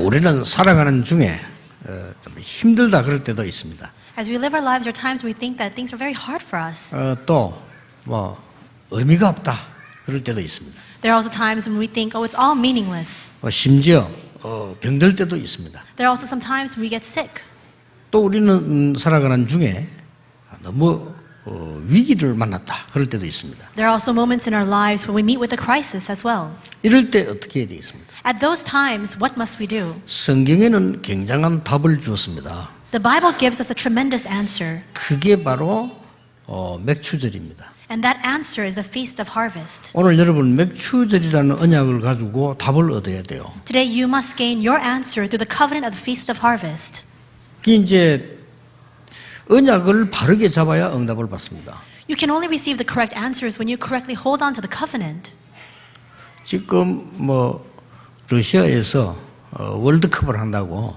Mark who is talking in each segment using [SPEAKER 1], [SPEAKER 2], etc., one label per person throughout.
[SPEAKER 1] 우리는 살아가는 중에 좀 힘들다 그럴 때도 있습니다.
[SPEAKER 2] As we live our lives, there are times when we think that things are very hard for us.
[SPEAKER 1] 또 뭐 의미가 없다 그럴 때도 있습니다.
[SPEAKER 2] There are also times when we think, oh, it's all meaningless.
[SPEAKER 1] 심지어 병들 때도 있습니다.
[SPEAKER 2] There are also some times when we get sick.
[SPEAKER 1] 또 우리는 살아가는 중에 너무 위기를 만났다 그럴 때도 있습니다.
[SPEAKER 2] There are also moments in our lives when we meet with a crisis as well.
[SPEAKER 1] 이럴 때 어떻게 해야 되겠습니까?
[SPEAKER 2] At those times, what must we do?
[SPEAKER 1] 성경에는 굉장한 답을 주었습니다.
[SPEAKER 2] The Bible gives us a tremendous answer.
[SPEAKER 1] 그게 바로 맥추절입니다.
[SPEAKER 2] And that answer is the Feast of Harvest.
[SPEAKER 1] 오늘 여러분 맥추절이라는 언약을 가지고 답을 얻어야 돼요.
[SPEAKER 2] Today you must gain your answer through the covenant of the Feast of Harvest.
[SPEAKER 1] 그 이제 언약을 바르게 잡아야 응답을 받습니다.
[SPEAKER 2] You can only receive the correct answers when you correctly hold on to the covenant.
[SPEAKER 1] 지금 러시아에서 월드컵을 한다고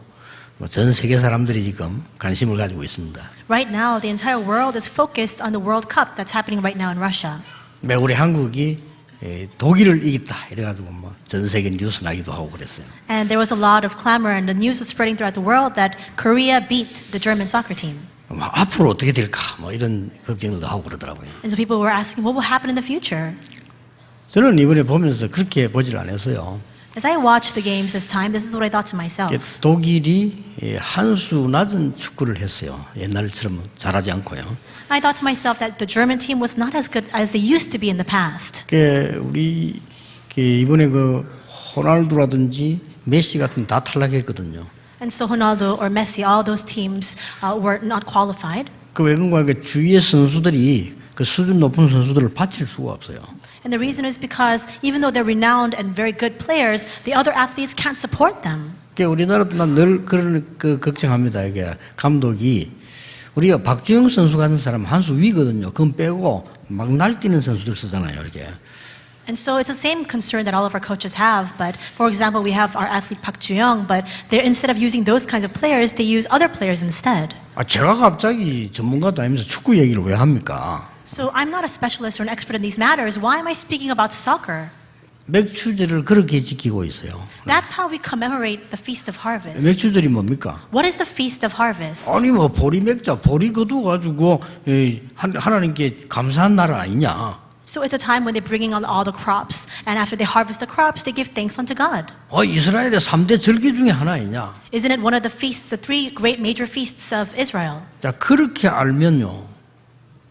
[SPEAKER 1] 전 세계 사람들이 지금 관심을 가지고 있습니다.
[SPEAKER 2] Right now, the entire world is focused on the World Cup that's happening right now in Russia.
[SPEAKER 1] 우리 한국이 독일을 이겼다 이래가지고 전 세계 뉴스 나기도 하고 그랬어요.
[SPEAKER 2] And there was a lot of clamor and the news was spreading throughout the world that Korea beat the German soccer team.
[SPEAKER 1] 앞으로 어떻게 될까 이런 걱정도 하고 그러더라고요.
[SPEAKER 2] And so people were asking, what will happen in the future?
[SPEAKER 1] 저는 이번에 보면서 그렇게 보질 않았어요.
[SPEAKER 2] As I watched the games this time, this is what I thought to myself.
[SPEAKER 1] 독일이 한 수 낮은 축구를 했어요. 옛날처럼 잘하지 않고요.
[SPEAKER 2] I thought to myself that the German team was not as good as they used to be in the past.
[SPEAKER 1] 우리 이번에 호날두라든지 메시 같은 다 탈락했거든요.
[SPEAKER 2] And so Ronaldo or Messi, all those teams were not qualified.
[SPEAKER 1] 왜 그런가? 주위의 선수들이 그 수준 높은 선수들을 바칠 수가 없어요.
[SPEAKER 2] And the reason is because even though they're renowned and very good players, the other athletes can't support them.
[SPEAKER 1] 우리나라도 난 늘 그런 걱정합니다. 이게 감독이 우리가 박주영 선수 같은 사람 한 수 위거든요. 그건 빼고 막 날뛰는 선수들 쓰잖아요. 이렇게.
[SPEAKER 2] And so it's the same concern that all of our coaches have. But for example, we have our athlete Park Ju-young, but instead of using those kinds of players, they use other players instead.
[SPEAKER 1] 제가 갑자기 전문가도 아니면서 축구 얘기를 왜 합니까?
[SPEAKER 2] So I'm not a specialist or an expert in these matters. Why am I speaking about soccer?
[SPEAKER 1] 맥추절을 그렇게 지키고 있어요.
[SPEAKER 2] That's how we commemorate the Feast of Harvest.
[SPEAKER 1] 맥추절이 뭡니까?
[SPEAKER 2] What is the Feast of Harvest?
[SPEAKER 1] 아니 보리 맥자 보리 거두가지고 하나님께 감사한 날 아니냐?
[SPEAKER 2] So it's a time when they're bringing on all the crops, and after they harvest the crops, they give thanks unto God.
[SPEAKER 1] 이스라엘의 3대 절기 중에 하나 아니냐?
[SPEAKER 2] Isn't it one of the feasts, the three great major feasts of Israel?
[SPEAKER 1] 자, 그렇게 알면요.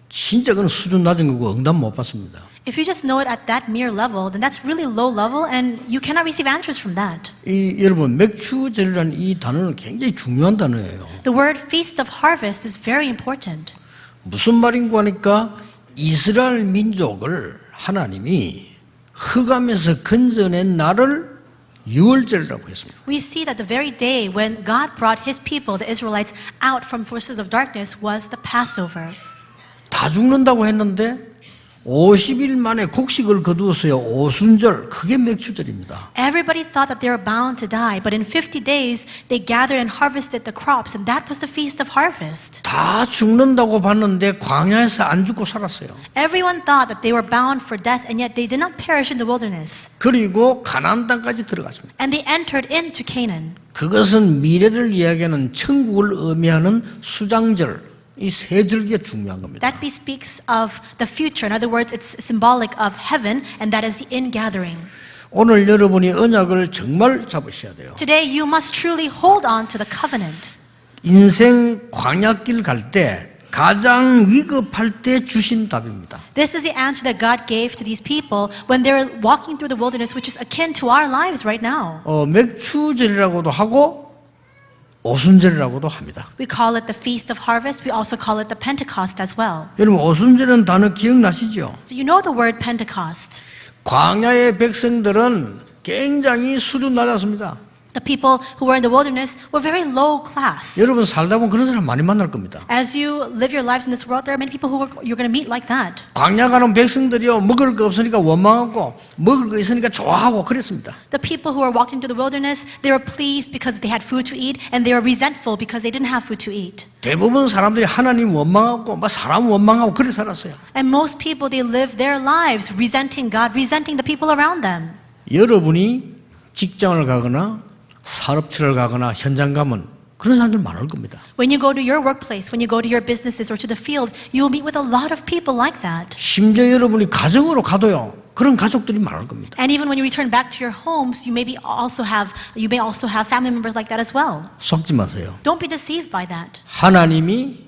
[SPEAKER 1] 진짜 그건 수준 낮은 거고 응답 못 받습니다.
[SPEAKER 2] If you just know it at that mere level, then that's really low level, and you cannot receive answers from that.
[SPEAKER 1] 여러분 맥추절이라는 이 단어는 굉장히 중요한 단어예요.
[SPEAKER 2] The word Feast of Harvest is very important.
[SPEAKER 1] 무슨 말인가 하니까 이스라엘 민족을 하나님이 흑암에서 건져낸 날을 유월절이라고 했습니다.
[SPEAKER 2] We see that the very day when God brought His people, the Israelites, out from forces of darkness was the Passover.
[SPEAKER 1] 다 죽는다고 했는데 50일 만에 곡식을 거두었어요. 오순절. 그게 맥추절입니다.
[SPEAKER 2] Everybody thought that they were bound to die, but in 50 days they gathered and harvested the crops, and that was the Feast of Harvest.
[SPEAKER 1] 다 죽는다고 봤는데 광야에서 안 죽고 살았어요.
[SPEAKER 2] Everyone thought that they were bound for death, and yet they did not perish in the wilderness.
[SPEAKER 1] 그리고 가나안 땅까지 들어갔습니다.
[SPEAKER 2] And they entered into Canaan.
[SPEAKER 1] 그것은 미래를 이야기하는 천국을 의미하는 수장절. 이 세 절기가 중요한 겁니다.
[SPEAKER 2] That bespeaks of the future. In other words, it's symbolic of heaven, and that is the ingathering.
[SPEAKER 1] 오늘 여러분이 언약을 정말 잡으셔야 돼요.
[SPEAKER 2] Today, you must truly hold on to the covenant.
[SPEAKER 1] 인생 광야길 갈 때 가장 위급할 때 주신 답입니다.
[SPEAKER 2] This is the answer that God gave to these people when they're walking through the wilderness, which is akin to our lives right now.
[SPEAKER 1] 맥추절이라고도 하고 오순절이라고도 합니다.
[SPEAKER 2] We call it the Feast of Harvest. We also call it the Pentecost as well.
[SPEAKER 1] 여러분 오순절은 단어 기억나시죠?
[SPEAKER 2] So you know the word Pentecost.
[SPEAKER 1] 광야의 백성들은 굉장히 수준 낮았습니다.
[SPEAKER 2] The people who were in the wilderness were very low class.
[SPEAKER 1] 여러분 살다 보면 그런 사람 많이 만날 겁니다.
[SPEAKER 2] As you live your lives in this world, there are many people who you're going to meet like that.
[SPEAKER 1] 광야 가는 백성들이요 먹을 거 없으니까 원망하고 먹을 거 있으니까 좋아하고 그랬습니다.
[SPEAKER 2] The people who were walking through the wilderness, they were pleased because they had food to eat, and they were resentful because they didn't have food to eat.
[SPEAKER 1] 대부분 사람들이 하나님 원망하고 막 사람 원망하고 그래 살았어요.
[SPEAKER 2] And most people, they live their lives resenting God, resenting the people around them.
[SPEAKER 1] 여러분이 직장을 가거나 산업체를 가거나 현장 가면 그런 사람들 많을 겁니다.
[SPEAKER 2] When you go to your workplace, when you go to your businesses or to the field, you will meet with a lot of people like that.
[SPEAKER 1] 심지어 여러분이 가정으로 가도요. 그런 가족들이 많을 겁니다.
[SPEAKER 2] And even when you return back to your homes, you may also have family members like that as well.
[SPEAKER 1] 속지 마세요.
[SPEAKER 2] Don't be deceived by that.
[SPEAKER 1] 하나님이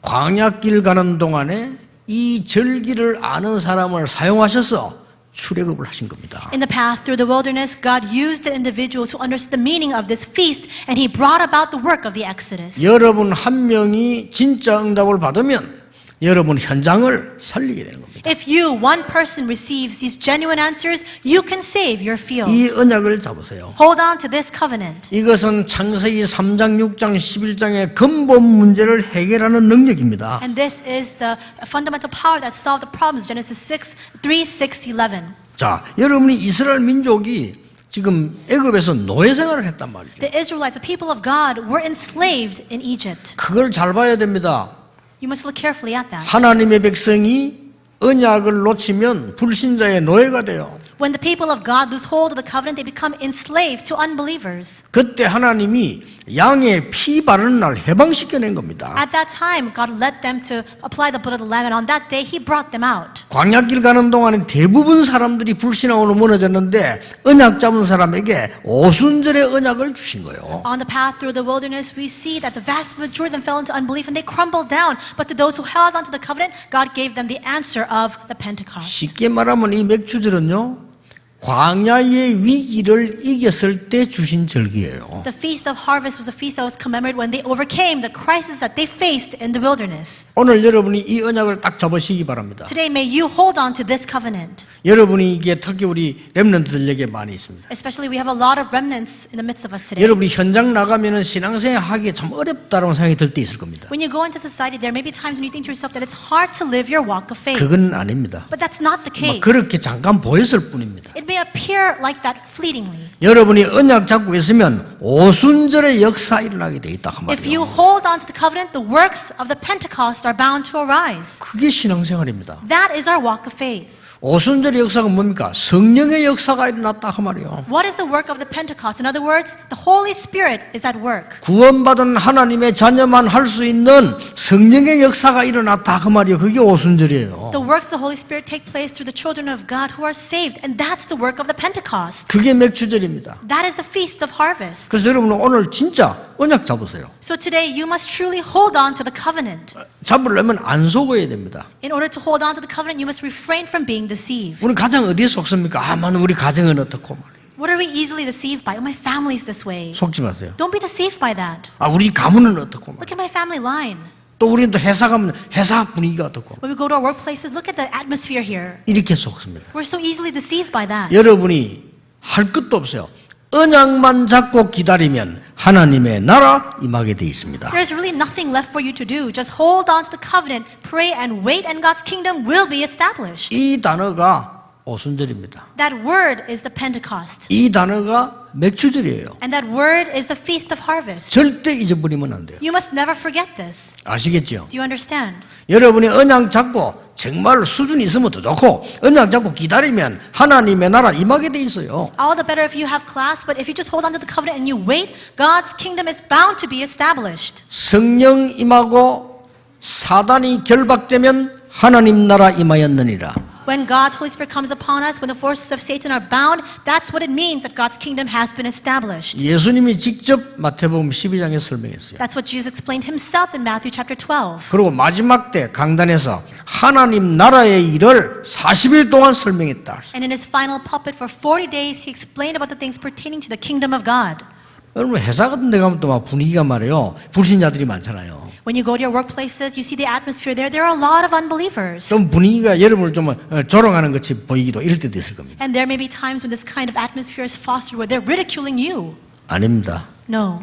[SPEAKER 1] 광야길 가는 동안에 이 절기를 아는 사람을 사용하셔서 출애굽을 하신 겁니다.
[SPEAKER 2] In the path through the wilderness, God used the individuals who understood the meaning of this feast, and He brought about the work of the Exodus.
[SPEAKER 1] 여러분 한 명이 진짜 응답을 받으면 여러분 현장을 살리게 되는 겁니다.
[SPEAKER 2] If you, one person, receives these genuine answers, you can save your field.
[SPEAKER 1] 이 언약을 잡으세요.
[SPEAKER 2] Hold on to this covenant.
[SPEAKER 1] 이것은 창세기 3장, 6장, 11장의 근본 문제를 해결하는 능력입니다.
[SPEAKER 2] And this is the fundamental power that solved the problems of Genesis 3, 6, 11.
[SPEAKER 1] 자, 여러분이 이스라엘 민족이 지금 애굽에서 노예 생활을 했단 말이죠.
[SPEAKER 2] The Israelites, the people of God, were enslaved in Egypt.
[SPEAKER 1] 그걸 잘 봐야 됩니다.
[SPEAKER 2] You must look carefully at that.
[SPEAKER 1] 하나님의 백성이 언약을 놓치면 불신자의 노예가 돼요.
[SPEAKER 2] When the people of God lose hold of the covenant, they become enslaved to unbelievers.
[SPEAKER 1] 그때 하나님이 양의 피 바르는 날 해방시켜낸 겁니다.
[SPEAKER 2] At that time, God led them to apply the blood of the lamb, and on that day, He brought them out.
[SPEAKER 1] 광야길 가는 동안에 대부분 사람들이 불신앙으로 무너졌는데 언약 잡은 사람에게 오순절의 언약을 주신 거예요.
[SPEAKER 2] On the path through the wilderness, we see that the vast majority of them fell into unbelief and they crumbled down. But to those who held onto the covenant, God gave them the answer of the Pentecost.
[SPEAKER 1] 쉽게 말하면 이 맥주절은요, 광야의 위기를 이겼을 때 주신 절기예요.
[SPEAKER 2] The Feast of Harvest was a feast that was commemorated when they overcame the crisis that they faced in the wilderness.
[SPEAKER 1] 오늘 여러분이 이 언약을 딱 잡으시기 바랍니다.
[SPEAKER 2] Today, may you hold on to this covenant.
[SPEAKER 1] 여러분이 이게 특히 우리 렘넌트들에게 많이 있습니다.
[SPEAKER 2] Especially, we have a lot of remnants in the midst of us today.
[SPEAKER 1] 여러분이 현장 나가면은 신앙생활 하기 참 어렵다라는 생각이 들 때 있을 겁니다.
[SPEAKER 2] When you go into society, there may be times when you think to yourself that it's hard to live your walk of faith.
[SPEAKER 1] 그건 아닙니다.
[SPEAKER 2] But that's not the case.
[SPEAKER 1] 그렇게 잠깐 보였을 뿐입니다.
[SPEAKER 2] It may appear like that fleetingly.
[SPEAKER 1] 여러분이 언약 잡고 있으면 오순절의 역사 일어나게 돼 있다 그
[SPEAKER 2] If you
[SPEAKER 1] 말이에요.
[SPEAKER 2] hold on to the covenant, the works of the Pentecost are bound to arise.
[SPEAKER 1] 그게 신앙생활입니다.
[SPEAKER 2] That is our walk of faith.
[SPEAKER 1] 오순절의 역사가 뭡니까? 성령의 역사가 일어났다 그 말이에요.
[SPEAKER 2] What is the work of the Pentecost? In other words, the Holy Spirit is at work.
[SPEAKER 1] 구원받은 하나님의 자녀만 할 수 있는 성령의 역사가 일어났다 그 말이에요. 그게 오순절이에요.
[SPEAKER 2] The works of the Holy Spirit take place through the children of God who are saved, and that's the work of the Pentecost.
[SPEAKER 1] 그게 맥주절입니다.
[SPEAKER 2] That is the Feast of Harvest.
[SPEAKER 1] 그래서 여러분 오늘 진짜 언약 잡으세요.
[SPEAKER 2] So today, you must truly hold on to the covenant.
[SPEAKER 1] 잡으려면 안 속아야 됩니다.
[SPEAKER 2] In order to hold on to the covenant, you must refrain from being deceived.
[SPEAKER 1] 우리 가정 어디에 속습니까? 아만 우리 가정은 어떻고 말이에요.
[SPEAKER 2] What are we easily deceived by? Oh, my family's this way.
[SPEAKER 1] 속지 마세요.
[SPEAKER 2] Don't be deceived by that.
[SPEAKER 1] 아 우리 가문은 어떻고 말이에요.
[SPEAKER 2] Look at my family line.
[SPEAKER 1] 또 우리는 또 회사 가면 회사 분위기가 어떻고
[SPEAKER 2] When we go to our workplaces, look at the atmosphere here.
[SPEAKER 1] 이렇게 속습니다.
[SPEAKER 2] We're so easily deceived by that.
[SPEAKER 1] 여러분이 할 것도 없어요. 언약만 잡고 기다리면 하나님의 나라 임하게 돼 있습니다.
[SPEAKER 2] There's really nothing left for you to do. Just hold on to the covenant, pray and wait, and God's kingdom will be established.
[SPEAKER 1] 이 단어가 오순절입니다.
[SPEAKER 2] That word is the Pentecost.
[SPEAKER 1] 이 단어가 맥주절이에요.
[SPEAKER 2] And that word is the Feast of Harvest.
[SPEAKER 1] 절대 잊어버리면 안 돼요.
[SPEAKER 2] You must never forget this.
[SPEAKER 1] 아시겠죠?
[SPEAKER 2] Do you understand?
[SPEAKER 1] 여러분이 언약 잡고 정말 수준이 있으면 더 좋고 언약 잡고 기다리면 하나님의 나라 임하게 돼 있어요.
[SPEAKER 2] All the better if you have class, but if you just hold on to the covenant and you wait, God's kingdom is bound to be established.
[SPEAKER 1] 성령 임하고 사단이 결박되면 하나님 나라 임하였느니라.
[SPEAKER 2] When God's Holy Spirit comes upon us, when the forces of Satan are bound, that's what it means that God's kingdom has been established.
[SPEAKER 1] 예수님이 직접 마태복음 12장에 설명했어요.
[SPEAKER 2] That's what Jesus explained himself in Matthew chapter 12.
[SPEAKER 1] 그리고 마지막 때 강단에서 하나님 나라의 일을 40일 동안 설명했다.
[SPEAKER 2] And in his final pulpit for 40 days, he explained about the things pertaining to the kingdom of God.
[SPEAKER 1] 여러분 회사 같은 데 가면 또 막 분위기가 말이에요. 불신자들이 많잖아요.
[SPEAKER 2] When you go to your workplaces, you see the atmosphere there. There are a lot of unbelievers.
[SPEAKER 1] 좀 분위기가 여러분을 좀 조롱하는 것이 보이기도 이럴 때도 있을 겁니다.
[SPEAKER 2] And there may be times when this kind of atmosphere is fostered where they're ridiculing you.
[SPEAKER 1] 아닙니다.
[SPEAKER 2] No.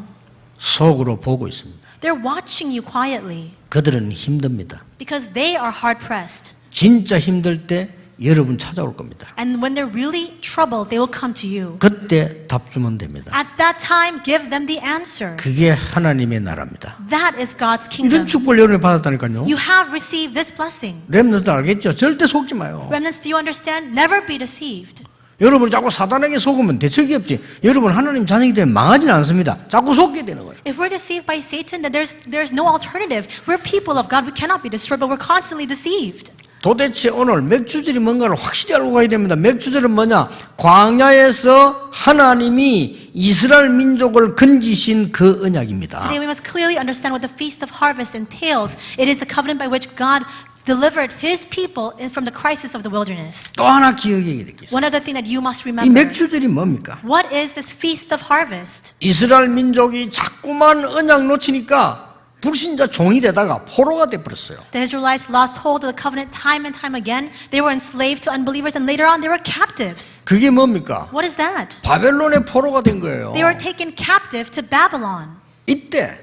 [SPEAKER 1] 속으로 보고 있습니다.
[SPEAKER 2] They're watching you quietly
[SPEAKER 1] 그들은 힘듭니다.
[SPEAKER 2] because they are hard pressed.
[SPEAKER 1] 진짜 힘들 때 여러분 찾아올 겁니다.
[SPEAKER 2] And when they're really troubled, they will come to you.
[SPEAKER 1] 그때 답 주면 됩니다.
[SPEAKER 2] At that time, give them the answer.
[SPEAKER 1] 그게 하나님의 나라입니다.
[SPEAKER 2] That is God's
[SPEAKER 1] 이런
[SPEAKER 2] kingdom.
[SPEAKER 1] 축복을 여러분이 받았다니까요.
[SPEAKER 2] You have received this blessing.
[SPEAKER 1] 렘넌트 알겠죠? 절대 속지 마요.
[SPEAKER 2] Remnants, do you understand? Never be deceived.
[SPEAKER 1] 여러분 자꾸 사단에게 속으면 대책이 없지. 여러분 하나님 자녀이기 때문에 망하지는 않습니다. 자꾸 속게 되는 거예요.
[SPEAKER 2] If we're deceived by Satan, then there's no alternative. We're people of God. We cannot be destroyed, but we're constantly deceived.
[SPEAKER 1] 도대체 오늘 맥주절이 뭔가를 확실히 알고 가야 됩니다. 맥주절은 뭐냐? 광야에서 하나님이 이스라엘 민족을 건지신 그 언약입니다.
[SPEAKER 2] Today we must clearly understand what the Feast of Harvest entails. It is the covenant by which God delivered His people from the crisis of the wilderness.
[SPEAKER 1] 또 하나 기억해야 될 게 있어요.
[SPEAKER 2] One other thing that you must
[SPEAKER 1] 이
[SPEAKER 2] remember.
[SPEAKER 1] 맥주절이 뭡니까?
[SPEAKER 2] What is this Feast of Harvest?
[SPEAKER 1] 이스라엘 민족이 자꾸만 언약 놓치니까 불신자 종이 되다가 포로가 돼버렸어요.
[SPEAKER 2] The Israelites lost hold of the covenant time and time again. They were enslaved to unbelievers, and later on they were captives.
[SPEAKER 1] 그게 뭡니까?
[SPEAKER 2] What is that?
[SPEAKER 1] 바벨론의 포로가 된 거예요.
[SPEAKER 2] They were taken captive to Babylon.
[SPEAKER 1] 이때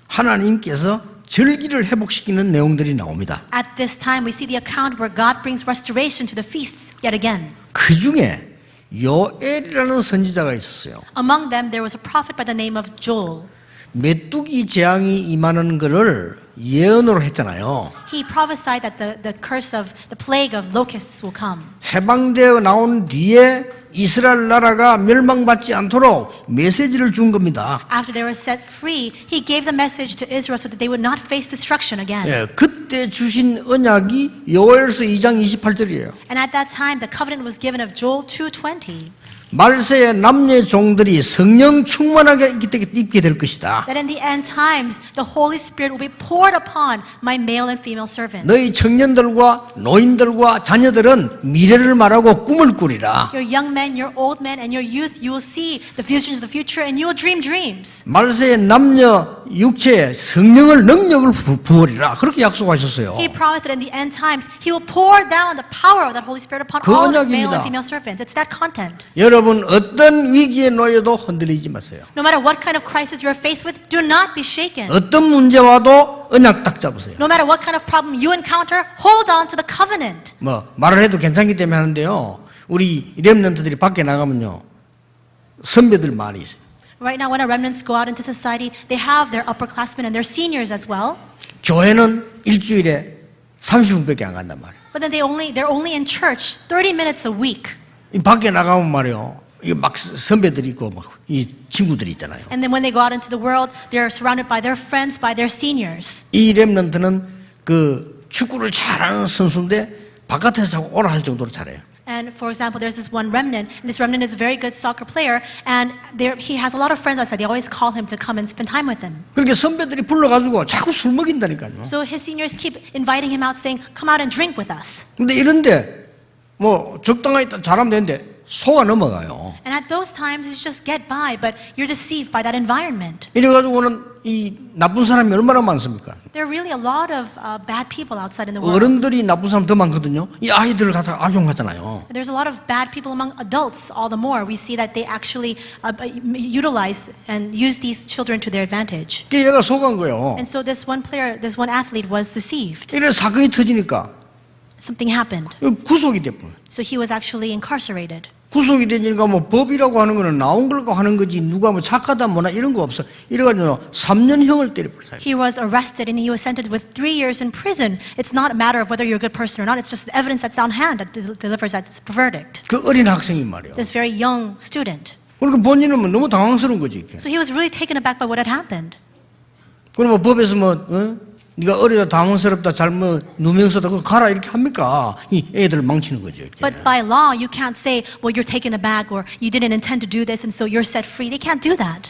[SPEAKER 1] 하나님께서 절기를 회복시키는 내용들이 나옵니다.
[SPEAKER 2] At this time, we see the account where God brings restoration to the feasts yet again.
[SPEAKER 1] 그 중에 요엘이라는 선지자가 있었어요.
[SPEAKER 2] Among them, there was a prophet by the name of Joel.
[SPEAKER 1] 메뚜기 재앙이 임하는 것을 예언으로 했잖아요.
[SPEAKER 2] He prophesied that the curse of the plague of locusts will come.
[SPEAKER 1] 해방되어 나온 뒤에 이스라엘 나라가 멸망받지 않도록 메시지를 준 겁니다.
[SPEAKER 2] After they were set free, he gave the message to Israel so that they would not face destruction again.
[SPEAKER 1] 예, 그때 주신 언약이 요엘서 2장 28절이에요.
[SPEAKER 2] And at that time, the covenant was given of Joel 2:20.
[SPEAKER 1] 말세의 남녀 종들이 성령 충만하게 입게 될 것이다.
[SPEAKER 2] That in the end times, the Holy Spirit will be poured upon my male and female servants.
[SPEAKER 1] 너희 청년들과 노인들과 자녀들은 미래를 말하고 꿈을 꾸리라.
[SPEAKER 2] Your young men, your old men, and your youth, you will see the visions of the future and you will dream dreams.
[SPEAKER 1] 말세의 남녀 육체에 성령을 능력을 부으리라. 그렇게 약속하셨어요.
[SPEAKER 2] He promised that in the end times, He will pour down the power of that Holy Spirit upon
[SPEAKER 1] 그
[SPEAKER 2] all His male
[SPEAKER 1] 언약입니다.
[SPEAKER 2] and female servants. It's that content.
[SPEAKER 1] 여러분 어떤 위기에 놓여도 흔들리지 마세요.
[SPEAKER 2] No matter what kind of crisis you're faced with, do not be shaken.
[SPEAKER 1] 어떤 문제 와도 언약 딱 잡으세요.
[SPEAKER 2] No matter what kind of problem you encounter, hold on to the covenant.
[SPEAKER 1] 뭐 말을 해도 괜찮기 때문에 하는데요. 우리 렘넌트들이 밖에 나가면요. 선배들 많이 있어요.
[SPEAKER 2] Right now, when our remnants go out into society, they have their upperclassmen and their seniors as well.
[SPEAKER 1] 교회는 일주일에 30분밖에 안 간단 말이에요.
[SPEAKER 2] But then they're only in church 30 minutes a week.
[SPEAKER 1] 이 밖에 나가면 말이요. 이 막 선배들이 있고 막 이 친구들이 있잖아요.
[SPEAKER 2] And then when they go out into the world, they're surrounded by their friends, by their seniors.
[SPEAKER 1] 이 렘넌트는 그 축구를 잘하는 선수인데 바깥에서 자꾸 오라 할 정도로 잘해요.
[SPEAKER 2] And for example, there's this one remnant, and this remnant is a very good soccer player, and he has a lot of friends outside. They always call him to come and spend time with them.
[SPEAKER 1] 그렇게 선배들이 불러가지고 자꾸 술 먹인다니까요.
[SPEAKER 2] So his seniors keep inviting him out, saying, "Come out and drink with us."
[SPEAKER 1] 근데 이런데 뭐 적당하게 잘하면 되는데 속아 넘어가요.
[SPEAKER 2] And at those times, it's just get by, but you're deceived by that environment.
[SPEAKER 1] 이래가지고는 이 나쁜 사람이 얼마나 많습니까?
[SPEAKER 2] There are really a lot of bad people outside in the world.
[SPEAKER 1] 어른들이 나쁜 사람 더 많거든요. 이 아이들을 갖다가 악용하잖아요.
[SPEAKER 2] There's a lot of bad people among adults. All the more, we see that they actually utilize and use these children to their advantage.
[SPEAKER 1] 그 얘가 속은 거예요.
[SPEAKER 2] And so this one player, this one athlete was deceived.
[SPEAKER 1] 이래 사건이 터지니까
[SPEAKER 2] Something happened.
[SPEAKER 1] 구속이 됐고.
[SPEAKER 2] So he was actually incarcerated.
[SPEAKER 1] 구속이 되니까 뭐 법이라고 하는 거는 나온 걸고 하는 거지 누가 뭐 착하다 뭐나 이런 거 없어. 이래가지고 3년형을 때려버렸어요.
[SPEAKER 2] He was arrested and he was sentenced with 3 years in prison. It's not a matter of whether you're a good person or not. It's just the evidence that's on hand that delivers that verdict.
[SPEAKER 1] 그 어린 학생이 말이에요.
[SPEAKER 2] This very young student.
[SPEAKER 1] 그러니까 본인은 뭐 너무 당황스러운 거지. 이렇게.
[SPEAKER 2] So he was really taken aback by what had happened.
[SPEAKER 1] 그럼 뭐 법에서 뭐 네가 어리다 당황스럽다 잘못 누명서다 그거 가라 이렇게 합니까? 이 애들 망치는 거죠. 이렇게.
[SPEAKER 2] But by law, you can't say, well, you're taken aback or you didn't intend to do this and so you're set free. They can't do that.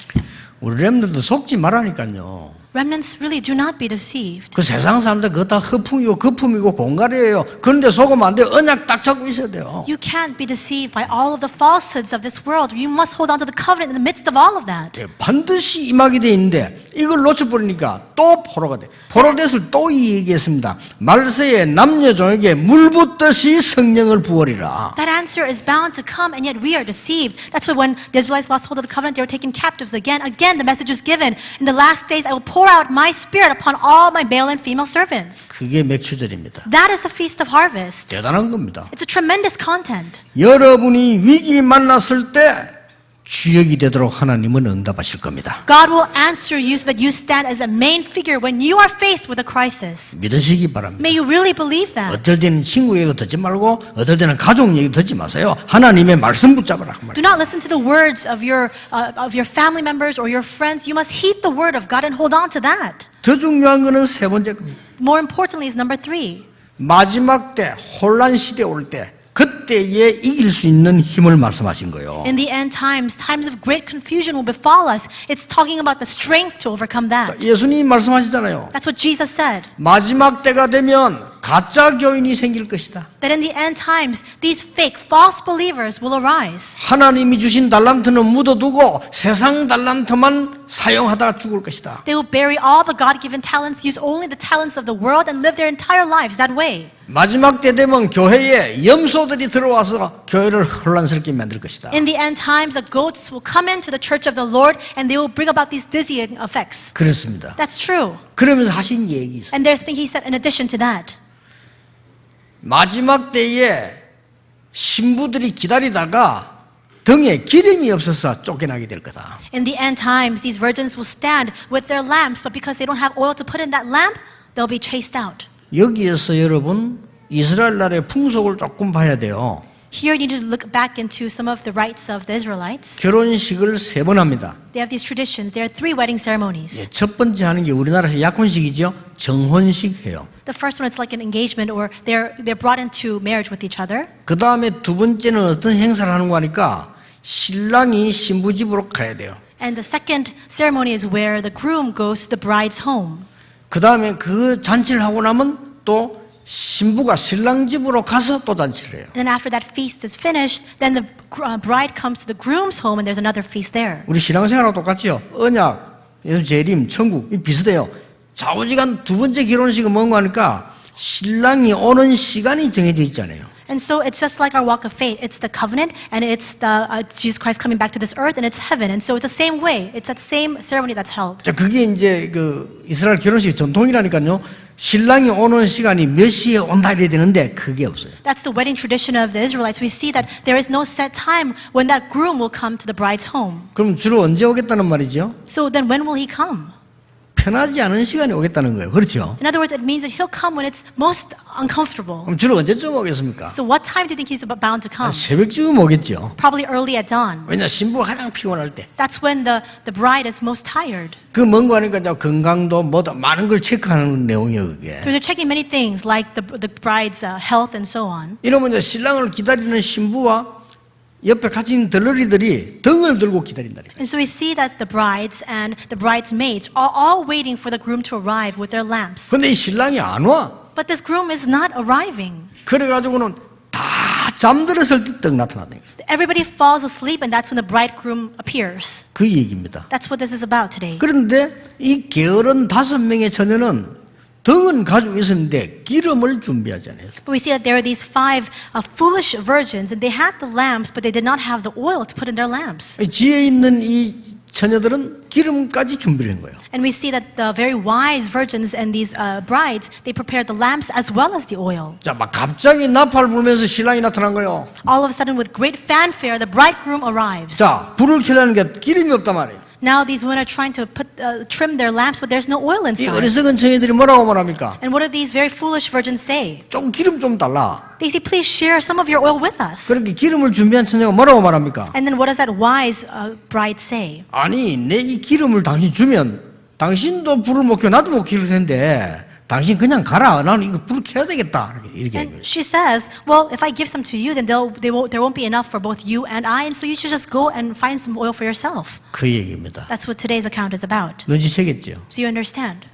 [SPEAKER 1] 우리 렘들도 속지 말라니까요.
[SPEAKER 2] Remnants really do not be deceived.
[SPEAKER 1] 그 세상 사람들 그거 다 허풍이고 거품이고 공갈이에요. 그런데 속으면 안 돼요. 언약 딱 잡고 있어야 돼요.
[SPEAKER 2] You can't be deceived by all of the falsehoods of this world. You must hold on to the covenant in the midst of all of that.
[SPEAKER 1] 반드시 임하게 돼 있는데 이걸 놓쳐버리니까 또 포로가 돼. 포로 됐을 또 이 얘기했습니다. 말세에 남녀 종에게 물 붓듯이 성령을 부어리라.
[SPEAKER 2] That answer is bound to come, and yet we are deceived. That's why when the Israelites lost hold of the covenant, they were taken captives again. Again, the message is given. In the last days, I will pour out my spirit upon all my male and female servants.
[SPEAKER 1] 그게 맥주절입니다.
[SPEAKER 2] That is the Feast of Harvest.
[SPEAKER 1] 대단한 겁니다.
[SPEAKER 2] It's a tremendous content.
[SPEAKER 1] 여러분이 위기 만났을 때 주역이 되도록 하나님은 응답하실 겁니다.
[SPEAKER 2] God will answer you so that you stand as a main figure when you are faced with a crisis.
[SPEAKER 1] 믿으시기 바랍니다.
[SPEAKER 2] May you really believe that.
[SPEAKER 1] 어떨 때는 친구 얘기도 듣지 말고 어떨 때는 가족 얘기도 듣지 마세요. 하나님의 말씀 붙잡으라 그
[SPEAKER 2] Do
[SPEAKER 1] 말이에요.
[SPEAKER 2] not listen to the words of your family members or your friends. You must heed the word of God and hold on to that.
[SPEAKER 1] 더 중요한 거는 세 번째 겁니다.
[SPEAKER 2] More importantly is number 3.
[SPEAKER 1] 마지막 때 혼란 시대 올 때 그때에 이길 수 있는 힘을 말씀하신 거예요.
[SPEAKER 2] In the end times, times of great confusion will befall us. It's talking about the strength to overcome that.
[SPEAKER 1] 예수님이 말씀하시잖아요.
[SPEAKER 2] That's what Jesus said.
[SPEAKER 1] 마지막 때가 되면 가짜 교인이 생길 것이다.
[SPEAKER 2] That in the end times, these fake, false believers will arise.
[SPEAKER 1] 하나님이 주신 달란트는 묻어두고 세상 달란트만 사용하다가 죽을 것이다.
[SPEAKER 2] They will bury all the God-given talents, use only the talents of the world, and live their entire lives that way.
[SPEAKER 1] 마지막 때 되면 교회에 염소들이 들어와서 교회를 혼란스럽게 만들 것이다.
[SPEAKER 2] In the end times, the goats will come into the church of the Lord, and they will bring about these dizzying effects.
[SPEAKER 1] 그렇습니다.
[SPEAKER 2] That's true.
[SPEAKER 1] 그러면서 하신 얘기 있어요.
[SPEAKER 2] And there's things he said in addition to that.
[SPEAKER 1] 마지막 때에 신부들이 기다리다가 등에 기름이 없어서 쫓겨나게 될 거다.
[SPEAKER 2] In the end times, these virgins will stand with their lamps, but because they don't have oil to put in that lamp, they'll be chased out.
[SPEAKER 1] 여기에서 여러분 이스라엘 나라의 풍속을 조금 봐야 돼요.
[SPEAKER 2] Here you need to look back into some of the rites of the Israelites.
[SPEAKER 1] 결혼식을 3번 합니다.
[SPEAKER 2] They have these traditions. There are 3 wedding ceremonies.
[SPEAKER 1] 첫 번째 하는 게 우리나라에서 약혼식이죠. 정혼식 해요.
[SPEAKER 2] The first one is like an engagement, or they're brought into marriage with each other.
[SPEAKER 1] 그 다음에 두 번째는 어떤 행사를 하는 거 하니까 신랑이 신부 집으로 가야 돼요.
[SPEAKER 2] And the second ceremony is where the groom goes to the bride's home.
[SPEAKER 1] 그 다음에 그 잔치를 하고 나면 또 신부가 신랑 집으로 가서 또 잔치를 해요.
[SPEAKER 2] And then after that feast is finished, then the bride comes to the groom's home, and there's another feast there.
[SPEAKER 1] 우리 신앙생활하고 똑같죠. 언약, 예수 재림, 천국 비슷해요. 좌우지간 두 번째 결혼식은 뭔가 하니까 신랑이 오는 시간이 정해져 있잖아요.
[SPEAKER 2] And so it's just like our walk of faith. It's the covenant, and it's the Jesus Christ coming back to this earth, and it's heaven. And so it's the same way. It's that same ceremony that's held.
[SPEAKER 1] 자, 그게 이제 그 이스라엘 결혼식 전통이라니까요. 신랑이 오는 시간이 몇 시에 온다 이래야 되는데 그게 없어요.
[SPEAKER 2] That's the wedding tradition of the Israelites. We see that there is no set time when that groom will come to the bride's home.
[SPEAKER 1] 그럼 주로 언제 오겠다는 말이죠?
[SPEAKER 2] So then when will he come?
[SPEAKER 1] 편하지 않은 시간에 오겠다는 거예요. 그렇죠?
[SPEAKER 2] In other words, it means that he'll come when it's most uncomfortable.
[SPEAKER 1] 그럼 주로 언제쯤 오겠습니까?
[SPEAKER 2] So what time do you think he's bound to come?
[SPEAKER 1] 새벽쯤 오겠죠.
[SPEAKER 2] Probably early at dawn.
[SPEAKER 1] 왜냐 신부가 가장 피곤할 때.
[SPEAKER 2] That's when the bride is most tired.
[SPEAKER 1] 그 뭔가 하니까 이제 건강도 뭐다 많은 걸 체크하는 내용이에요 그게.
[SPEAKER 2] So they're checking many things like the bride's health and so on.
[SPEAKER 1] 이러면 이제 신랑을 기다리는 신부와 옆에 같이 있는 덜러리들이 등을 들고 기다린다.
[SPEAKER 2] And so we see that the brides and the bridesmaids are all waiting for the groom to arrive with their lamps.
[SPEAKER 1] 근데 이 신랑이 안 와.
[SPEAKER 2] But this groom is not arriving.
[SPEAKER 1] 그래가지고는 다 잠들었을 때 떡 나타나는 거예요.
[SPEAKER 2] Everybody falls asleep, and that's when the bridegroom appears.
[SPEAKER 1] 그 얘기입니다.
[SPEAKER 2] That's what this is about today.
[SPEAKER 1] 그런데 이 게으른 5명의 처녀는 등은 가지고 있었는데 기름을 준비하지 않아요.
[SPEAKER 2] But we see that there are these 5 foolish virgins, and they had the lamps, but they did not have the oil to put in their lamps.
[SPEAKER 1] 지혜 있는 이 처녀들은 기름까지 준비를 한 거예요.
[SPEAKER 2] And we see that the very wise virgins and these brides, they prepared the lamps as well as the oil.
[SPEAKER 1] 자, 막 갑자기 나팔 불면서 신랑이 나타난 거예요.
[SPEAKER 2] All of a sudden, with great fanfare, the bridegroom arrives.
[SPEAKER 1] 자, 불을 켜려는 게 기름이 없단 말이에요.
[SPEAKER 2] Now these women are trying to trim their lamps, but there's no oil
[SPEAKER 1] 이
[SPEAKER 2] inside.
[SPEAKER 1] 어리석은 처녀들이 뭐라고 말합니까?
[SPEAKER 2] And what do these very foolish virgins say?
[SPEAKER 1] 좀 기름 좀 달라.
[SPEAKER 2] They say, please share some of your oil with us.
[SPEAKER 1] 그렇게 기름을 준비한 처녀가 뭐라고 말합니까?
[SPEAKER 2] And then what does that wise bride say?
[SPEAKER 1] 아니, 내 이 기름을 당신 주면 당신도 불을 못 켜, 나도 못 켜줄 텐데 당신 그냥 가라. 나는 이거 불을 켜야 되겠다. 이렇게
[SPEAKER 2] And she says, well, if I give some to you, then there won't be enough for both you and I, and so you should just go and find some oil for yourself.
[SPEAKER 1] 그 얘기입니다.
[SPEAKER 2] That's what today's account is about.
[SPEAKER 1] 눈치채겠죠?
[SPEAKER 2] So you understand?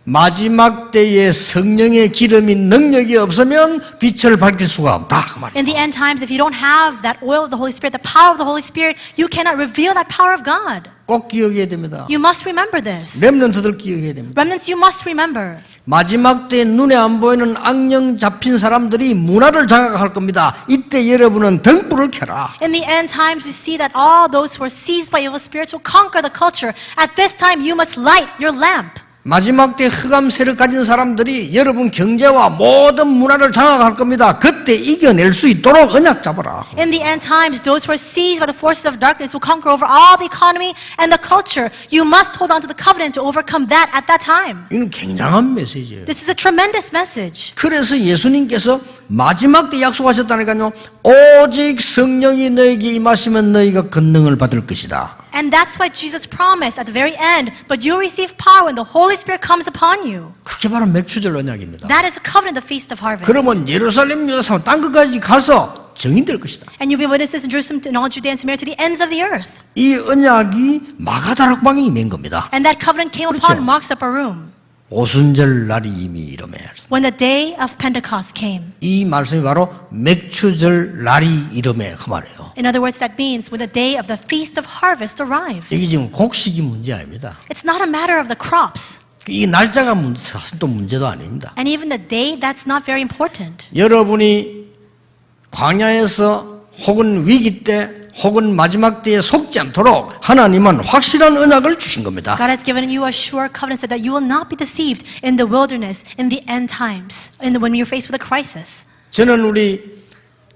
[SPEAKER 1] 마지막 때에 성령의 기름이 능력이 없으면 빛을 밝힐 수가 없다.
[SPEAKER 2] In the end times, if you don't have that oil of the Holy Spirit, the power of the Holy Spirit, you cannot reveal that power of God.
[SPEAKER 1] 꼭 기억해야 됩니다.
[SPEAKER 2] You must remember this.
[SPEAKER 1] 렘넌트들 기억해야 됩니다.
[SPEAKER 2] Remnants, you must remember.
[SPEAKER 1] 마지막 때 눈에 안 보이는 악령 잡힌 사람들이 문화를 장악할 겁니다. 이때 여러분은 등불을 켜라.
[SPEAKER 2] In the end times, you see that all those who are seized by evil spirits will conquer the culture. At this time, you must light your lamp.
[SPEAKER 1] 마지막 때 흑암 세력 가진 사람들이 여러분 경제와 모든 문화를 장악할 겁니다. 그때 이겨낼 수 있도록 언약 잡아라.
[SPEAKER 2] In the end times, those who are seized by the forces of darkness will conquer over all the economy and the culture. You must hold on to the covenant to overcome that at that time.
[SPEAKER 1] 이건 굉장한 메시지예요.
[SPEAKER 2] This is a tremendous message.
[SPEAKER 1] 그래서 예수님께서 마지막 때 약속하셨다니까요. 오직 성령이 너에게 임하시면 너희가 권능을 받을 것이다.
[SPEAKER 2] And that's why Jesus promised at the very end, but you'll receive power when the Holy Spirit comes upon you.
[SPEAKER 1] 그게 바로 맥추절 언약입니다.
[SPEAKER 2] That is a covenant, the Feast of Harvest.
[SPEAKER 1] 그러면 예루살렘, 유다, 사마리아 땅 끝까지 가서 증인될 것이다.
[SPEAKER 2] And you'll be witnesses in Jerusalem, in all Judea and Samaria, to the ends of the earth.
[SPEAKER 1] 이 언약이 마가다락방에 임한 겁니다.
[SPEAKER 2] And that covenant came
[SPEAKER 1] 그렇죠.
[SPEAKER 2] upon Mark's upper room.
[SPEAKER 1] 오순절 날이 이미 이름에
[SPEAKER 2] When the day of Pentecost came.
[SPEAKER 1] 이 말씀이 바로 맥추절 날이 이름에 그 말이에요.
[SPEAKER 2] In other words, that means when the day of the Feast of Harvest arrived.
[SPEAKER 1] 이게 지금 곡식이 문제 아닙니다.
[SPEAKER 2] It's not a matter of the crops.
[SPEAKER 1] 이 날짜가 또 문제도 아닙니다.
[SPEAKER 2] And even the day, that's not very important.
[SPEAKER 1] 여러분이 광야에서 혹은 위기 때 혹은 마지막 때에 속지 않도록 하나님은 확실한 언약을 주신 겁니다.
[SPEAKER 2] God has given you a sure covenant so that you will not be deceived in the wilderness, in the end times, when you're faced with a crisis.
[SPEAKER 1] 저는 우리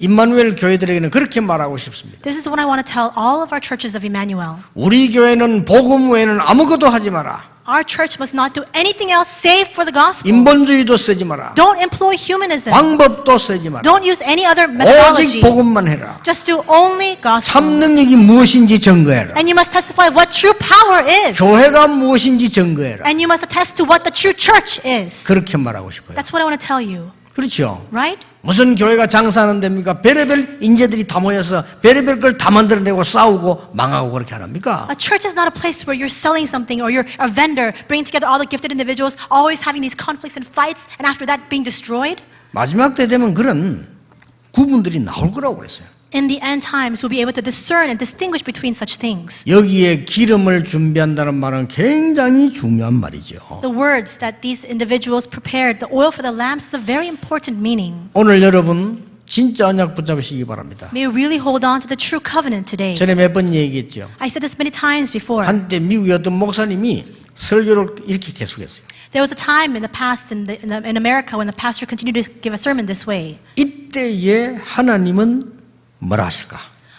[SPEAKER 1] 임마누엘 교회들에게는 그렇게 말하고 싶습니다.
[SPEAKER 2] This is what I want to tell all of our churches of Emmanuel.
[SPEAKER 1] 우리 교회는 복음 외에는 아무것도 하지 마라.
[SPEAKER 2] Our church must not do anything else save for the gospel.
[SPEAKER 1] 인본주의도 쓰지 마라.
[SPEAKER 2] Don't employ humanism.
[SPEAKER 1] 방법도 쓰지 마라.
[SPEAKER 2] Don't use any other
[SPEAKER 1] 오직
[SPEAKER 2] methodology.
[SPEAKER 1] 복음만 해라.
[SPEAKER 2] Just do only gospel.
[SPEAKER 1] 참 능력이 무엇인지 증거해라.
[SPEAKER 2] And you must testify what true power is.
[SPEAKER 1] 교회가 무엇인지 증거해라.
[SPEAKER 2] And you must attest to what the true church is.
[SPEAKER 1] 그렇게 말하고 싶어요.
[SPEAKER 2] That's what I want to tell you.
[SPEAKER 1] 그렇죠.
[SPEAKER 2] Right?
[SPEAKER 1] 무슨 교회가 장사하는 데입니까? 별의별 인재들이 다 모여서 별의별 걸 다 만들어내고 싸우고 망하고 그렇게 하랍니까?
[SPEAKER 2] A church is not a place where you're selling something or you're a vendor, bringing together all the gifted individuals, always having these conflicts and fights, and after that being destroyed.
[SPEAKER 1] 마지막 때 되면 그런 구분들이 나올 거라고 그랬어요.
[SPEAKER 2] In the end times, we'll be able to discern and distinguish between such things.
[SPEAKER 1] 여기에 기름을 준비한다는 말은 굉장히 중요한 말이죠.
[SPEAKER 2] The words that these individuals prepared, the oil for the lamps, is a very important meaning.
[SPEAKER 1] 오늘 여러분 진짜 언약 붙잡으시기 바랍니다.
[SPEAKER 2] May you really hold on to the true covenant today.
[SPEAKER 1] 전에 몇 번 얘기했죠.
[SPEAKER 2] I said this many times before.
[SPEAKER 1] 한때 미국의 어떤 목사님이 설교를 이렇게 계속했어요.
[SPEAKER 2] There was a time in the past in America when the pastor continued to give a sermon this way.
[SPEAKER 1] 이때에 하나님은 뭐라 하실까?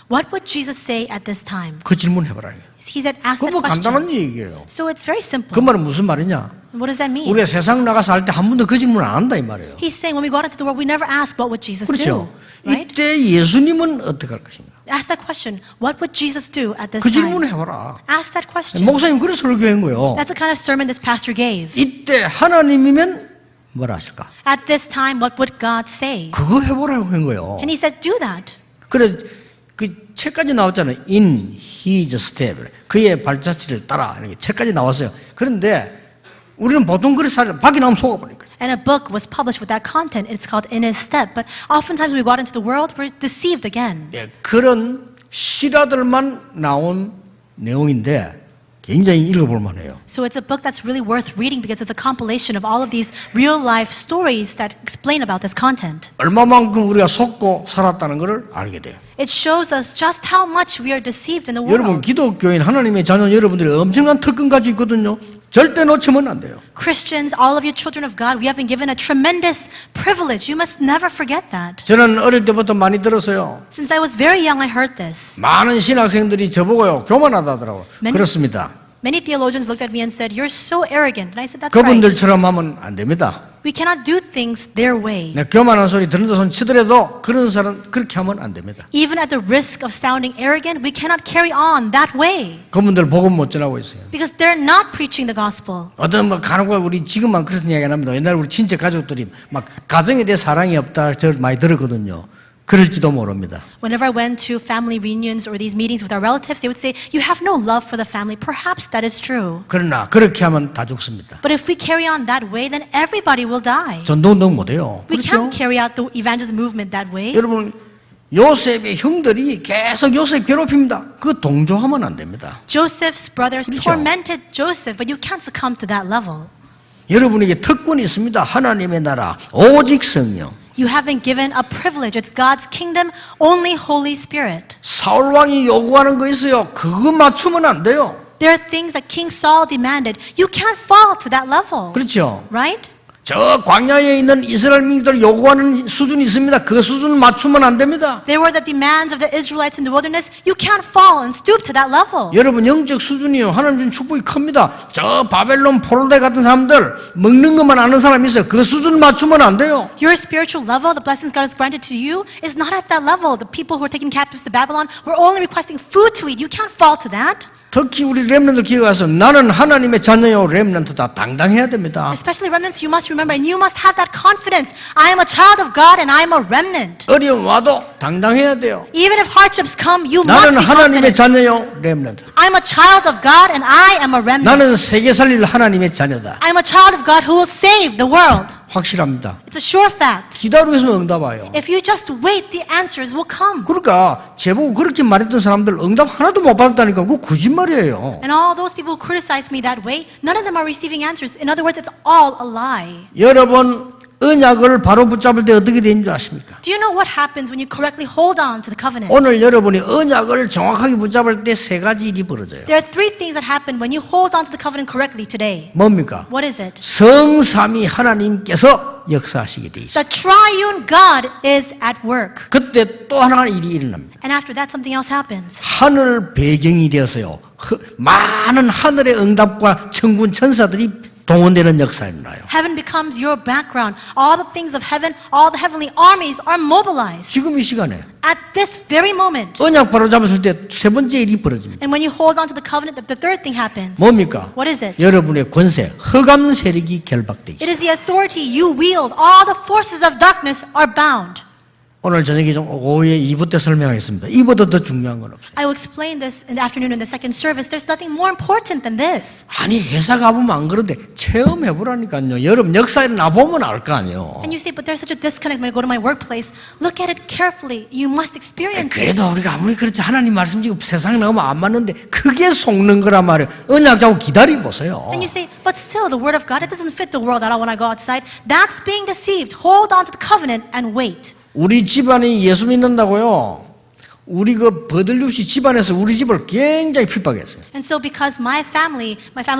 [SPEAKER 2] What would Jesus say at this time?
[SPEAKER 1] 그 질문 해봐라.
[SPEAKER 2] He said, ask
[SPEAKER 1] 그거
[SPEAKER 2] that
[SPEAKER 1] 뭐 간단한
[SPEAKER 2] question.
[SPEAKER 1] 얘기예요.
[SPEAKER 2] So it's very simple.
[SPEAKER 1] 그 말은 무슨 말이냐?
[SPEAKER 2] What does that mean?
[SPEAKER 1] 우리가 세상 나가서 할 때 한 번도 그 질문 안 한다 이 말이에요.
[SPEAKER 2] He's saying when we go out into the world, we never ask what would Jesus
[SPEAKER 1] 그렇죠.
[SPEAKER 2] do. Right?
[SPEAKER 1] 이때 예수님은 어떻게 할 것인가?
[SPEAKER 2] Ask that question. What would Jesus do at this
[SPEAKER 1] 그
[SPEAKER 2] time?
[SPEAKER 1] 질문 해봐라.
[SPEAKER 2] Ask that question.
[SPEAKER 1] 목사님 그래서 설교한 거예요.
[SPEAKER 2] That's the kind of sermon this pastor gave.
[SPEAKER 1] 이때 하나님이면 뭐라 하실까?
[SPEAKER 2] At this time, what would God say?
[SPEAKER 1] 그거 해보라고 한 거예요.
[SPEAKER 2] And he said, do that.
[SPEAKER 1] 그래서 그 책까지 나왔잖아요. In his step. 그의 발자취를 따라. 이렇게 책까지 나왔어요. 그런데 우리는 보통 그래서 살아요. 밖에 나오면 속아버리니까.
[SPEAKER 2] And a book was published with that content. It's called In His Step. But oftentimes when we go out into the world, we're deceived again.
[SPEAKER 1] 예, 그런 실화들만 나온 내용인데 굉장히 읽어볼 만해요.
[SPEAKER 2] So it's a book that's really worth reading because it's a compilation of all of these real life stories that explain about this content.
[SPEAKER 1] 얼마만큼 우리가 속고 살았다는 것을 알게 돼요.
[SPEAKER 2] It shows us just how much we are deceived in the
[SPEAKER 1] 여러분
[SPEAKER 2] world.
[SPEAKER 1] 기독교인 하나님의 자녀 여러분들이 엄청난 특권 가지고 있거든요. 절대 놓치면 안 돼요.
[SPEAKER 2] Christians, all of you children of God, we have been given a tremendous privilege. You must never forget that.
[SPEAKER 1] 저는 어릴 때부터 많이 들었어요.
[SPEAKER 2] Since I was very young, I heard this.
[SPEAKER 1] 많은 신학생들이 저보고요 교만하다더라고요.
[SPEAKER 2] 맨-
[SPEAKER 1] 그렇습니다.
[SPEAKER 2] Many theologians looked at me and said, you're so arrogant. And I said, that's right.
[SPEAKER 1] 그분들처럼 하면 안 됩니다.
[SPEAKER 2] We cannot do things their way.
[SPEAKER 1] 내 교만한 소리 들은 손 치더라도 그런 사람 그렇게 하면 안 됩니다.
[SPEAKER 2] Even at the risk of sounding arrogant, we cannot carry on that way.
[SPEAKER 1] 그분들 복음 못 전하고 있어요.
[SPEAKER 2] Because they're not preaching the gospel.
[SPEAKER 1] 어떤 뭐 간혹 우리 지금만 그런 이야기 안 합니다. 옛날 우리 친척 가족들이 막 가정에 대해 사랑이 없다 저 많이 들었거든요. 그럴지도 모릅니다.
[SPEAKER 2] Whenever I went to family reunions or these meetings with our relatives, they would say, you have no love for the family. Perhaps that is true.
[SPEAKER 1] 그러나 그렇게 하면 다 죽습니다.
[SPEAKER 2] But if we carry on that way, then everybody will die.
[SPEAKER 1] 전도운동 못해요.
[SPEAKER 2] We
[SPEAKER 1] 그렇죠?
[SPEAKER 2] can't carry out the evangelism movement that way.
[SPEAKER 1] 여러분 요셉의 형들이 계속 요셉 괴롭힙니다. 그 동조하면 안 됩니다.
[SPEAKER 2] Joseph's brothers
[SPEAKER 1] 그렇죠.
[SPEAKER 2] tormented Joseph, but you can't succumb to that level.
[SPEAKER 1] 여러분에게 특권이 있습니다. 하나님의 나라 오직 성령.
[SPEAKER 2] You have been given a privilege. It's God's kingdom, only Holy Spirit.
[SPEAKER 1] 사울 왕이 요구하는 거 있어요. 그거 맞추면 안 돼요.
[SPEAKER 2] There are things that King Saul demanded. You can't fall to that level.
[SPEAKER 1] 그렇죠.
[SPEAKER 2] Right?
[SPEAKER 1] 저 광야에 있는 이스라엘 민족들 요구하는 수준이 있습니다. 그 수준을 맞추면 안 됩니다.
[SPEAKER 2] They were the demands of the Israelites in the wilderness. You can't fall and stoop to that level.
[SPEAKER 1] 여러분 영적 수준이요. 하나님 준 축복이 큽니다. 저 바벨론 포로대 같은 사람들 먹는 것만 아는 사람이 있어요. 그 수준 맞추면 안 돼요.
[SPEAKER 2] Your spiritual level, the blessings God has granted to you, is not at that level. The people who are taken captives to Babylon were only requesting food to eat. You can't fall to that.
[SPEAKER 1] 특히 우리 렘넌트들 기억해서 나는 하나님의 자녀요. 렘넌트다. 당당해야 됩니다.
[SPEAKER 2] Especially remnants, you must remember, and you must have that confidence. I am a child of God and I am a remnant.
[SPEAKER 1] 어려움 와도 당당해야 돼요.
[SPEAKER 2] Even if hardships come, you must
[SPEAKER 1] 나는
[SPEAKER 2] be
[SPEAKER 1] 하나님의
[SPEAKER 2] confident.
[SPEAKER 1] 자녀요. 렘넌트.
[SPEAKER 2] I'm a child of God and I am a remnant.
[SPEAKER 1] 나는 세계 살릴 하나님의 자녀다.
[SPEAKER 2] I'm a child of God who will save the world.
[SPEAKER 1] 확실합니다.
[SPEAKER 2] It's a sure fact.
[SPEAKER 1] 기다리고 있으면 응답 와요.
[SPEAKER 2] If you just wait, the answers will come.
[SPEAKER 1] 그러니까 제보고 그렇게 말했던 사람들 응답 하나도 못 받았다니까 그거 거짓말이에요.
[SPEAKER 2] And all those people who criticize me that way, none of them are receiving answers. In other words, it's all a lie.
[SPEAKER 1] 여러분 언약을 바로 붙잡을 때 어떻게 되는 줄 아십니까?
[SPEAKER 2] Do you know what happens when you correctly hold on to the covenant?
[SPEAKER 1] 오늘 여러분이 언약을 정확하게 붙잡을 때 세 가지 일이 벌어져요.
[SPEAKER 2] There are three things that happen when you hold on to the covenant correctly today.
[SPEAKER 1] 뭡니까?
[SPEAKER 2] What is it?
[SPEAKER 1] 성삼위 하나님께서 역사하시게 돼 있어요.
[SPEAKER 2] The triune God is at work.
[SPEAKER 1] 그때 또 하나 일이 일어납니다.
[SPEAKER 2] And after that, something else happens.
[SPEAKER 1] 하늘 배경이 되어서요. 많은 하늘의 응답과 천군 천사들이 동원되는 역사가 일어나요.
[SPEAKER 2] Heaven becomes your background. All the things of heaven, all the heavenly armies are mobilized.
[SPEAKER 1] 지금 이 시간에
[SPEAKER 2] At this very moment.
[SPEAKER 1] 언약 바로 잡았을 때 세 번째 일이 벌어집니다.
[SPEAKER 2] And when you hold on to the covenant, the third thing happens.
[SPEAKER 1] 뭡니까?
[SPEAKER 2] What is it?
[SPEAKER 1] 여러분의 권세, 흑암 세력이 결박돼
[SPEAKER 2] It
[SPEAKER 1] 있어요.
[SPEAKER 2] is the authority you wield. All the forces of darkness are bound.
[SPEAKER 1] 오늘 저녁에 좀 오후에 2부 때 설명하겠습니다. 이보다 더 중요한 건 없어요.
[SPEAKER 2] I will explain this in the afternoon in the second service. There's nothing more important than this.
[SPEAKER 1] 아니 회사 가보면 안 그런데 체험해보라니까요. 여러분 역사에 나보면 알 거 아니에요.
[SPEAKER 2] And you say, but there's such a disconnect when I go to my workplace. Look at it carefully. You must experience it.
[SPEAKER 1] 그래도 우리가 아무리 그렇지 하나님 말씀 지금 세상에 나오면 안 맞는데 그게 속는 거란 말이에요. 언약 잡고 기다려보세요.
[SPEAKER 2] And you say, but still, the word of God, it doesn't fit the world. I don't want to go outside. That's being deceived. Hold on to the covenant and wait.
[SPEAKER 1] 우리 집안이 예수 믿는다고요. 우리 그 버들류시 집안에서 우리 집을 굉장히 핍박했어요.
[SPEAKER 2] And so because my family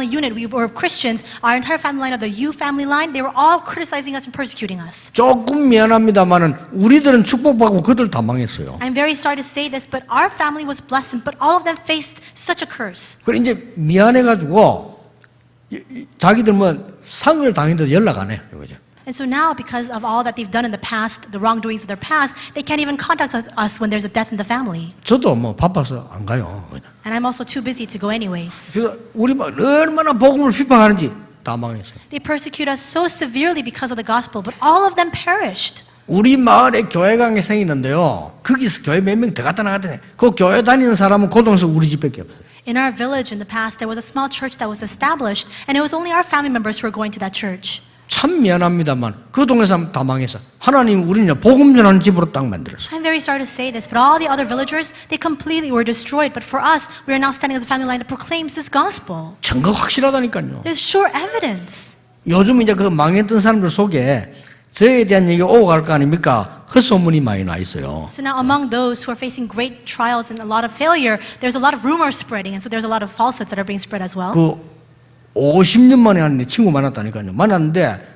[SPEAKER 2] unit, we were Christians, our entire family line of the U family line, they were all criticizing us and persecuting us.
[SPEAKER 1] 조금 미안합니다만은 우리들은 축복받고 그들 다 망했어요.
[SPEAKER 2] I'm very sorry to say this, but our family was blessed, but all of them faced such a curse.
[SPEAKER 1] 그래 이제 미안해가지고 자기들 뭐 상을 당했는데 연락 안 해요. 그죠?
[SPEAKER 2] And so now, because of all that they've done in the past, the wrongdoings of their past, they can't even contact us when there's a death in the family.
[SPEAKER 1] 저도 뭐 바빠서 안 가요.
[SPEAKER 2] And I'm also too busy to go anyways.
[SPEAKER 1] 그래서 우리 막 얼마나 복음을 핍박하는지 다 망했어요.
[SPEAKER 2] They persecute us so severely because of the gospel, but all of them perished.
[SPEAKER 1] 우리 마을에 교회가 한 개 생기는데요. 거기서 교회 몇 명 더 갔다 나갔더니 그 교회 다니는 사람은 고동에서 우리 집밖에 없어요.
[SPEAKER 2] In our village in the past, there was a small church that was established, and it was only our family members who were going to that church.
[SPEAKER 1] 참 미안합니다만 그 동네 사람 다 망해서 하나님 우리는 복음 전하는 집으로 딱 만들었어요.
[SPEAKER 2] I'm very sorry to say this, but all the other villagers, they completely were destroyed. But for us, we are now standing as a family line that proclaims this gospel.
[SPEAKER 1] 증거 확실하다니까요.
[SPEAKER 2] There's sure evidence.
[SPEAKER 1] 요즘 이제 그 망했던 사람들 속에 저에 대한 얘기가 오고 갈 거 아닙니까? 헛소문이 많이 나 있어요.
[SPEAKER 2] So now among those who are facing great trials and a lot of failure, there's a lot of rumors spreading, and so there's a lot of falsehoods that are being spread as well.
[SPEAKER 1] 그 50년 만에 하는데 친구 만났다니까요. 만났는데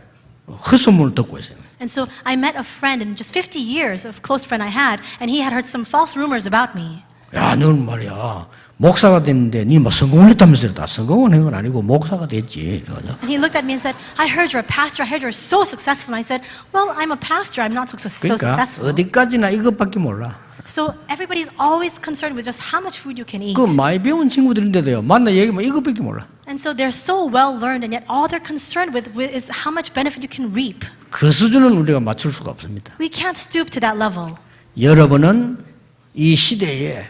[SPEAKER 1] 헛소문을 듣고 있어요.
[SPEAKER 2] And so I met a friend in just 50 years, a close friend I had, and he had heard some false rumors about me.
[SPEAKER 1] 야, 너는 말이야. 목사가 됐는데 니 뭐 성공했다면서요. 다 성공은 한 건 아니고 목사가 됐지.
[SPEAKER 2] And he looked at me and said, I heard you're a pastor. I heard you're so successful. And I said, well, I'm a pastor. I'm not so
[SPEAKER 1] 그러니까
[SPEAKER 2] successful.
[SPEAKER 1] 어디까지나 이것밖에 몰라.
[SPEAKER 2] So everybody's always concerned with just how much food you can eat.
[SPEAKER 1] 그 많이 배운 친구들인데도요. 만나 얘기하면 이것밖에 몰라.
[SPEAKER 2] And so they're so well learned, and yet all they're concerned with is how much benefit you can reap.
[SPEAKER 1] 그 수준은 우리가 맞출 수가 없습니다.
[SPEAKER 2] We can't stoop to that level.
[SPEAKER 1] 여러분은 이 시대에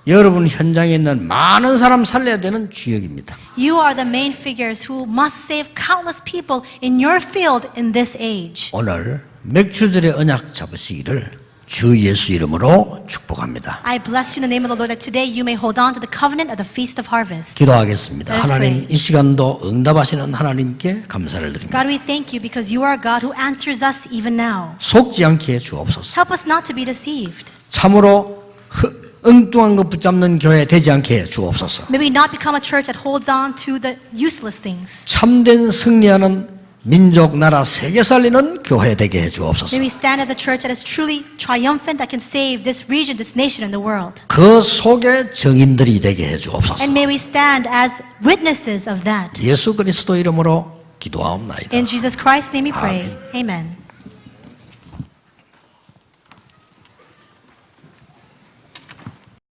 [SPEAKER 1] 여러분 현장에 있는 많은 사람 살려야 되는 주역입니다.
[SPEAKER 2] You are the main figures who must save countless people in your field in this age.
[SPEAKER 1] 오늘 맥추절의 언약 잡으시기를 주 예수 이름으로 축복합니다.
[SPEAKER 2] I bless you in the name of the Lord that today you may hold on to the covenant of the Feast of Harvest.
[SPEAKER 1] 기도하겠습니다.
[SPEAKER 2] Let us
[SPEAKER 1] 하나님
[SPEAKER 2] pray.
[SPEAKER 1] 이 시간도 응답하시는 하나님께 감사를 드립니다.
[SPEAKER 2] God, we thank you because you are God who answers us even now.
[SPEAKER 1] 속지 않게 해 주옵소서.
[SPEAKER 2] Help us not to be deceived.
[SPEAKER 1] 참으로 엉뚱한 것 붙잡는 교회 되지 않게 해 주옵소서.
[SPEAKER 2] May we not become a church that holds on to the useless things.
[SPEAKER 1] 참된 승리하는 민족, 나라, 세계 살리는 교회 되게 해 주옵소서.
[SPEAKER 2] May we stand as a church that is truly triumphant, that can save this region, this nation, and the world.
[SPEAKER 1] 그 속에 증인들이 되게 해 주옵소서.
[SPEAKER 2] And may we stand as witnesses of that.
[SPEAKER 1] 예수 그리스도 이름으로 기도하옵나이다.
[SPEAKER 2] In Jesus Christ's name we pray. Amen.